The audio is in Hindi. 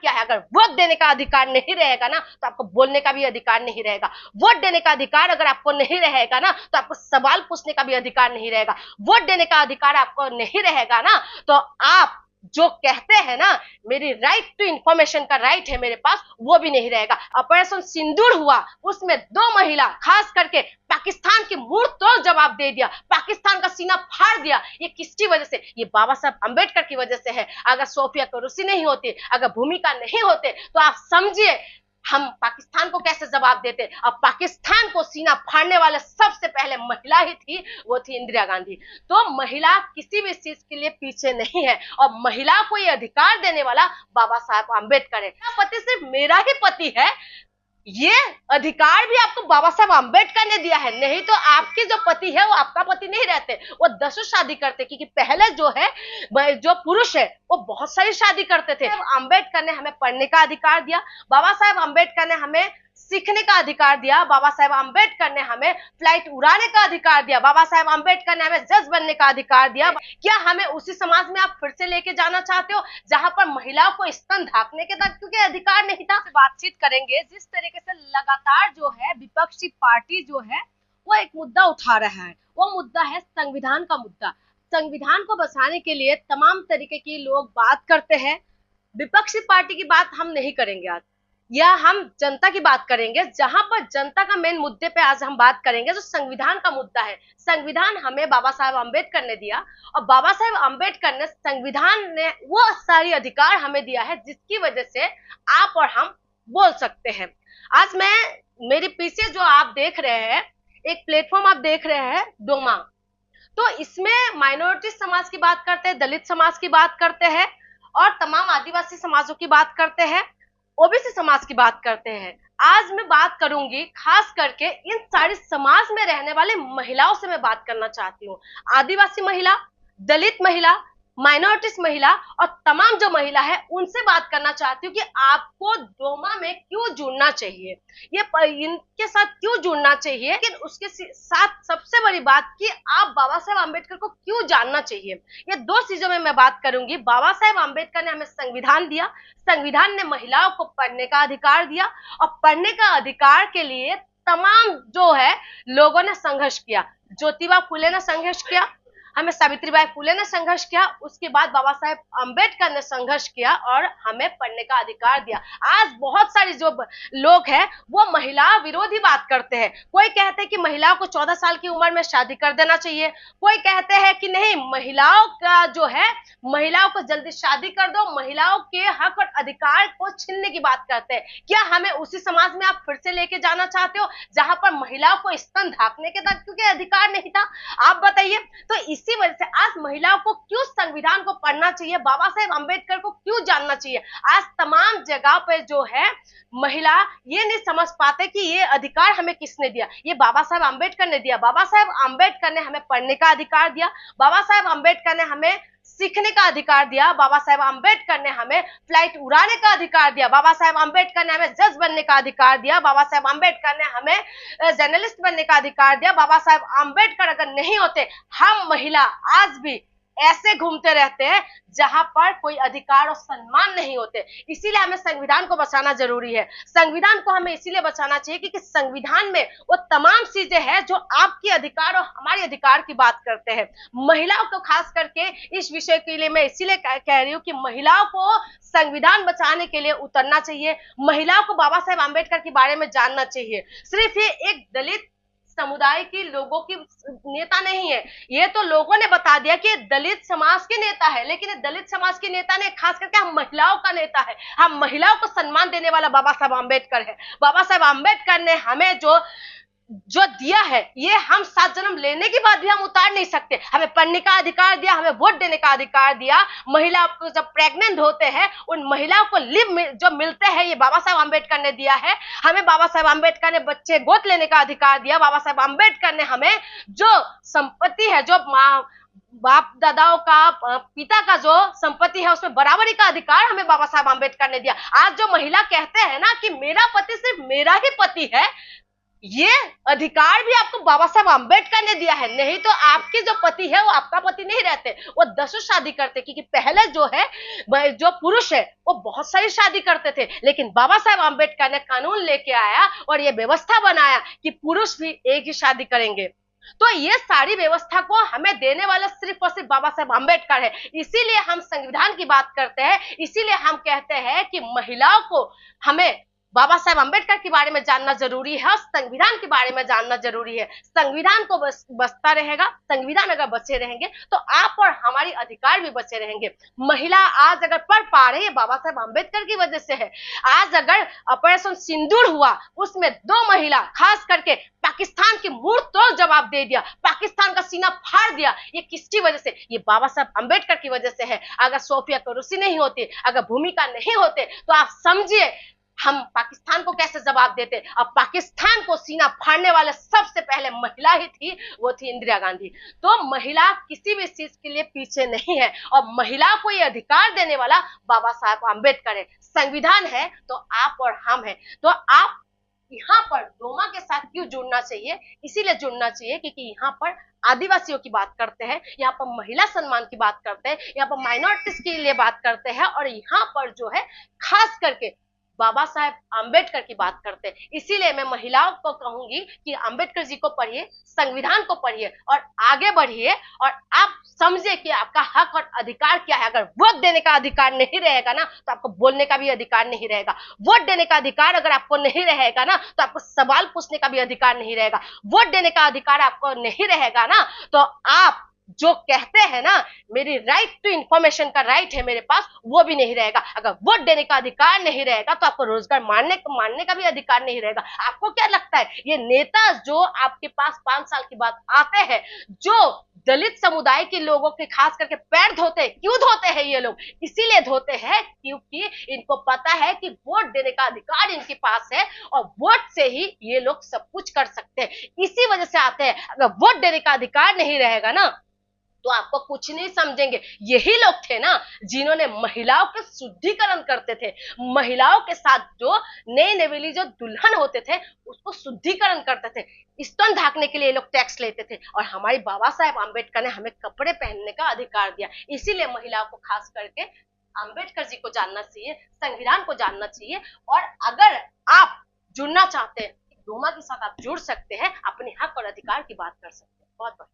क्या है। अगर वोट देने का अधिकार नहीं रहेगा ना तो आपको बोलने का भी अधिकार नहीं रहेगा। वोट देने का अधिकार अगर आपको नहीं रहेगा ना तो आपको सवाल पूछने का भी अधिकार नहीं रहेगा। वोट देने का अधिकार आपको नहीं रहेगा ना तो आप जो कहते हैं ना मेरी राइट टू इंफॉर्मेशन का राइट है मेरे पास, वो भी नहीं रहेगा। ऑपरेशन सिंदूर हुआ, उसमें 2 महिला खास करके पाकिस्तान की मुंह तोड़ जवाब दे दिया, पाकिस्तान का सीना फाड़ दिया। ये किसकी वजह से? ये बाबा साहब अंबेडकर की वजह से है। अगर सोफिया कुरैशी नहीं होती, अगर भूमिका नहीं होते तो आप समझिए हम पाकिस्तान को कैसे जवाब देते। अब पाकिस्तान को सीना फाड़ने वाले सबसे पहले महिला ही थी, वो थी इंदिरा गांधी। तो महिला किसी भी चीज के लिए पीछे नहीं है और महिला को ये अधिकार देने वाला बाबा साहब अम्बेडकर है। पति सिर्फ मेरा ही पति है, ये अधिकार भी आपको बाबा साहब अम्बेडकर ने दिया है। नहीं तो आपके जो पति है वो आपका पति नहीं रहते, वो 10 शादी करते। क्योंकि पहले जो है जो पुरुष है वो बहुत सारी शादी करते थे। अम्बेडकर ने हमें पढ़ने का अधिकार दिया, बाबा साहब अम्बेडकर ने हमें सीखने का अधिकार दिया, बाबा साहब अम्बेडकर ने हमें फ्लाइट उड़ाने का अधिकार दिया, बाबा साहब अम्बेडकर ने हमें जज बनने का अधिकार दिया। क्या हमें उसी समाज में आप फिर से लेके जाना चाहते हो जहां पर महिलाओं को स्तन ढांकने के तक क्योंकि अधिकार नहीं था? बातचीत करेंगे जिस तरीके से लगातार जो है विपक्षी पार्टी जो है वो एक मुद्दा उठा रहा है, वो मुद्दा है संविधान का मुद्दा। संविधान को बचाने के लिए तमाम तरीके के लोग बात करते हैं। विपक्षी पार्टी की बात हम नहीं करेंगे आज, या हम जनता की बात करेंगे। जहां पर जनता का मेन मुद्दे पे आज हम बात करेंगे जो संविधान का मुद्दा है। संविधान हमें बाबा साहब अम्बेडकर ने दिया और बाबा साहब अम्बेडकर ने संविधान ने वो सारी अधिकार हमें दिया है जिसकी वजह से आप और हम बोल सकते हैं। आज मेरे पीछे जो आप देख रहे हैं एक प्लेटफॉर्म आप देख रहे हैं डोमा, तो इसमें माइनॉरिटी समाज की बात करते हैं, दलित समाज की बात करते हैं और तमाम आदिवासी समाजों की बात करते हैं, ओबीसी समाज की बात करते हैं। आज मैं बात करूंगी खास करके इन सारे समाज में रहने वाले महिलाओं से मैं बात करना चाहती हूँ। आदिवासी महिला, दलित महिला, माइनॉरिटीज महिला और तमाम जो महिला है उनसे बात करना चाहती हूँ कि आपको डोमा में क्यों जुड़ना चाहिए, ये इनके साथ क्यों जुड़ना चाहिए। लेकिन उसके साथ सबसे बड़ी बात कि आप बाबा साहब अम्बेडकर को क्यों जानना चाहिए। ये 2 चीजों में मैं बात करूंगी। बाबा साहब अम्बेडकर ने हमें संविधान दिया, संविधान ने महिलाओं को पढ़ने का अधिकार दिया और पढ़ने का अधिकार के लिए तमाम जो है लोगों ने संघर्ष किया। ज्योतिबा फुले ने संघर्ष किया, हमें सावित्रीबाई फुले ने संघर्ष किया, उसके बाद बाबा साहेब अम्बेडकर ने संघर्ष किया और हमें पढ़ने का अधिकार दिया। आज बहुत सारे जो लोग हैं वो महिला विरोधी बात करते हैं। कोई कहते हैं कि महिलाओं को 14 साल की उम्र में शादी कर देना चाहिए, कोई कहते हैं कि नहीं महिलाओं का जो है महिलाओं को जल्दी शादी कर दो, महिलाओं के हक और अधिकार को छीनने की बात करते हैं। क्या हमें उसी समाज में आप फिर से लेके जाना चाहते हो जहां पर महिलाओं को स्तन ढांकने के तक क्योंकि अधिकार नहीं था? आप बताइए। तो इसी वजह से आज महिलाओं को क्यों संविधान को पढ़ना चाहिए, बाबा साहेब अम्बेडकर को क्यों जानना चाहिए। आज तमाम जगह पे जो है महिला ये नहीं समझ पाते कि ये अधिकार हमें किसने दिया, ये बाबा साहेब अम्बेडकर ने दिया। बाबा साहेब अम्बेडकर ने हमें पढ़ने का अधिकार दिया, बाबा साहेब अम्बेडकर ने हमें सीखने का अधिकार दिया, बाबा साहेब अम्बेडकर ने हमें फ्लाइट उड़ाने का अधिकार दिया, बाबा साहेब अम्बेडकर ने हमें जज बनने का अधिकार दिया, बाबा साहेब अम्बेडकर ने हमें जर्नलिस्ट बनने का अधिकार दिया। बाबा साहेब अम्बेडकर अगर नहीं होते हम महिला आज भी ऐसे घूमते रहते हैं जहां पर कोई अधिकार और सम्मान नहीं होते। इसीलिए हमें संविधान को बचाना जरूरी है। संविधान को हमें इसीलिए बचाना चाहिए क्योंकि संविधान में वो तमाम चीजें हैं जो आपके अधिकार और हमारे अधिकार की बात करते हैं। महिलाओं को खास करके इस विषय के लिए मैं इसीलिए कह रही हूँ कि महिलाओं को संविधान बचाने के लिए उतरना चाहिए, महिलाओं को बाबा साहेब अम्बेडकर के बारे में जानना चाहिए। सिर्फ ये एक दलित समुदाय के लोगों की नेता नहीं है, ये तो लोगों ने बता दिया कि दलित समाज के नेता है, लेकिन दलित समाज के नेता ने खास करके हम महिलाओं का नेता है। हम महिलाओं को सम्मान देने वाला बाबा साहब अम्बेडकर है। बाबा साहब अम्बेडकर ने हमें जो दिया है ये हम 7 जन्म लेने के बाद भी हम उतार नहीं सकते। हमें पढ़ने का अधिकार दिया, हमें वोट देने का अधिकार दिया। महिला को जब प्रेग्नेंट होते हैं उन महिलाओं को लिव जो मिलते हैं ये बाबा साहब अम्बेडकर ने दिया है। हमें बाबा साहब अम्बेडकर ने बच्चे गोद लेने का अधिकार दिया। बाबा साहब अम्बेडकर ने हमें जो संपत्ति है, जो बाप दादाओं का पिता का जो संपत्ति है उसमें बराबरी का अधिकार हमें बाबा साहब अम्बेडकर ने दिया। आज जो महिला कहते हैं ना कि मेरा पति सिर्फ मेरा ही पति है, ये अधिकार भी आपको बाबा साहब आम्बेडकर ने दिया है। नहीं तो आपके जो पति है वो आपका पति नहीं रहते, वो 10 शादी करते, क्योंकि पहले जो है जो पुरुष है वो बहुत सारी शादी करते थे, लेकिन बाबा साहब आम्बेडकर ने कानून लेके आया और ये व्यवस्था बनाया कि पुरुष भी एक ही शादी करेंगे। तो ये सारी व्यवस्था को हमें देने वाला सिर्फ और सिर्फ बाबा साहब आम्बेडकर है। इसीलिए हम संविधान की बात करते हैं, इसीलिए हम कहते हैं कि महिलाओं को हमें बाबा साहब अम्बेडकर के बारे में जानना जरूरी है और संविधान के बारे में जानना जरूरी है। संविधान को बचता रहेगा, संविधान अगर बचे रहेंगे तो आप और हमारी अधिकार भी बचे रहेंगे। महिला आज अगर पढ़ पा रही है बाबा साहब अम्बेडकर की वजह से है। आज अगर ऑपरेशन सिंदूर हुआ उसमें 2 महिला खास करके पाकिस्तान की मुंह तोड़ जवाब दे दिया, पाकिस्तान का सीना फाड़ दिया, ये किसकी वजह से? ये बाबा साहब अम्बेडकर की वजह से है। अगर सोफिया कुरैशी नहीं होती, अगर भूमिका नहीं होते, तो आप समझिए हम पाकिस्तान को कैसे जवाब देते। अब पाकिस्तान को सीना फाड़ने वाले सबसे पहले महिला ही थी, वो थी इंदिरा गांधी। तो महिला किसी भी चीज के लिए पीछे नहीं है और महिला को ये अधिकार देने वाला बाबा साहब आम्बेडकर है। संविधान है तो आप और हम हैं। तो आप यहाँ पर डोमा के साथ क्यों जुड़ना चाहिए? इसीलिए जुड़ना चाहिए क्योंकि यहाँ पर आदिवासियों की बात करते हैं, यहाँ पर महिला सम्मान की बात करते हैं, यहाँ पर माइनॉरिटीज के लिए बात करते हैं और यहाँ पर जो है खास करके बाबा साहेब आम्बेडकर की बात करते हैं। इसीलिए मैं महिलाओं को कहूंगी कि आम्बेडकर जी को पढ़िए, संविधान को पढ़िए और आगे बढ़िए और आप समझे कि आपका हक और अधिकार क्या है। अगर वोट देने का अधिकार नहीं रहेगा ना तो आपको बोलने का भी अधिकार नहीं रहेगा। वोट देने का अधिकार अगर आपको नहीं रहेगा ना तो आपको सवाल पूछने का भी अधिकार नहीं रहेगा। वोट देने का अधिकार आपको नहीं रहेगा ना तो आप जो कहते हैं ना मेरी राइट टू इंफॉर्मेशन का राइट है मेरे पास, वो भी नहीं रहेगा। अगर वोट देने का अधिकार नहीं रहेगा तो आपको रोजगार मारने का भी अधिकार नहीं रहेगा। आपको क्या लगता है ये नेता जो आपके पास 5 साल के बाद आते हैं, जो दलित समुदाय के लोगों के खास करके पैर धोते हैं, क्यों धोते हैं ये लोग? इसीलिए धोते हैं क्योंकि इनको पता है कि वोट देने का अधिकार इनके पास है और वोट से ही ये लोग सब कुछ कर सकते हैं। इसी वजह से आते हैं। अगर वोट देने का अधिकार नहीं रहेगा ना तो आपको कुछ नहीं समझेंगे। यही लोग थे ना जिन्होंने महिलाओं के शुद्धिकरण करते थे। महिलाओं के साथ जो नई नवेली जो दुल्हन होते थे उसको शुद्धिकरण करते थे। स्तन ढाकने के लिए लोग टैक्स लेते थे और हमारे बाबा साहेब आम्बेडकर ने हमें कपड़े पहनने का अधिकार दिया। इसीलिए महिलाओं को खास करके आम्बेडकर जी को जानना चाहिए, संविधान को जानना चाहिए। और अगर आप जुड़ना चाहते हैं डोमा के साथ आप जुड़ सकते हैं, अपने हक और अधिकार की बात कर सकते हैं। बहुत बहुत